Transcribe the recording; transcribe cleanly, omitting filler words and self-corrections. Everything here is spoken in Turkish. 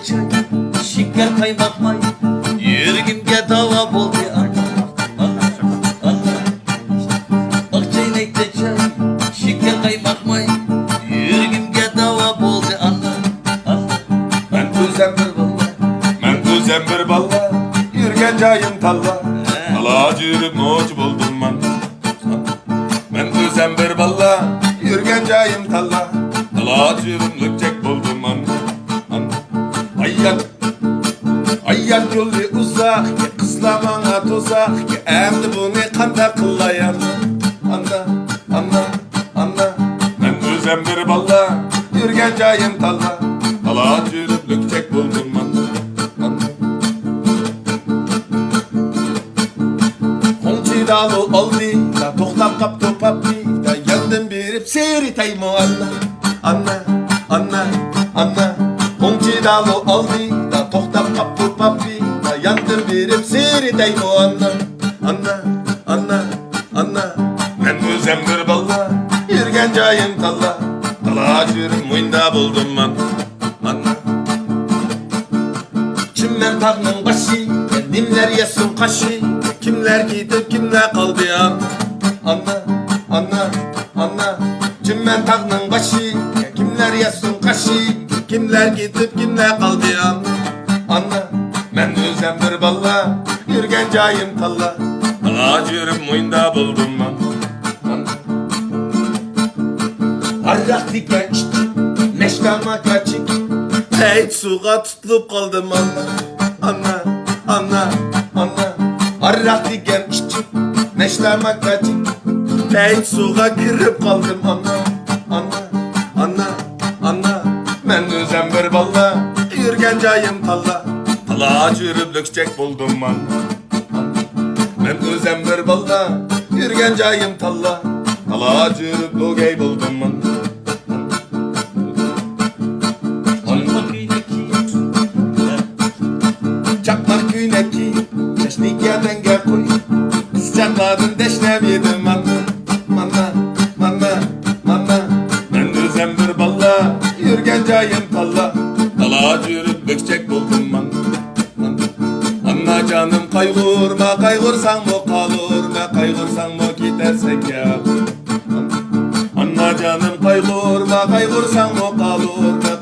çay, şeker kaymak may, yüreğimge dava boldu Akçaynakta çay, şeker kaymak may, yüreğimge dava boldu Men tuzem bir balla, men tuzem bir balla, yürgen jayım talla. Tala jürüp noç buldum man. Men tuzem bir balla, yürgen jayım talla. Tala jürüp lükçek buldum man. Ayyak yolu uzak, kızlamana tuzak. Emdi bunu kanda kılayan. Anla. Men tuzem bir balla, yürgen jayım talla. Tala jürüp lükçek buldum man. Dalı oldu da toxtab kaptı papi da yandım birip seri taymo anna Konçi dalı oldu da toxtab kaptı papi da yandım birip seri taymo anna Men özem bir balla yürgen jayım talla tala jürüm muyunda buldum man Çimmen tağının başı kendimler yesin kaşı Kimler gidip kimler kaldı ya Anna Çimmen tağının başı kimler yesin kaşı Kimler gidip kimler kaldı ya Men özem bir balla yürgen jayım talla Tala jürüm muyunda buldum man Arrak diken içti neştama kaçık Hiç suğa tutulup kaldım Anna Arrak diken içti neştama kaçık Hiç suğa girip kaldım Anna Men özem bir balla yürgen jayım talla Tala jürüp lükçek buldum man Men özem bir balla yürgen jayım talla Tala jürüp logey buldum man Çakmak güyneki çeşnike menge koy Kızcakların deşnevidim manna Men özem bir balla yürgen jayım talla Tala jürüp lükçek buldum man Anna canım kaygurma kaygursan mı kalırma Kaygursan mı gidersek ya Anna canım kaygurma kaygursan mı kalırma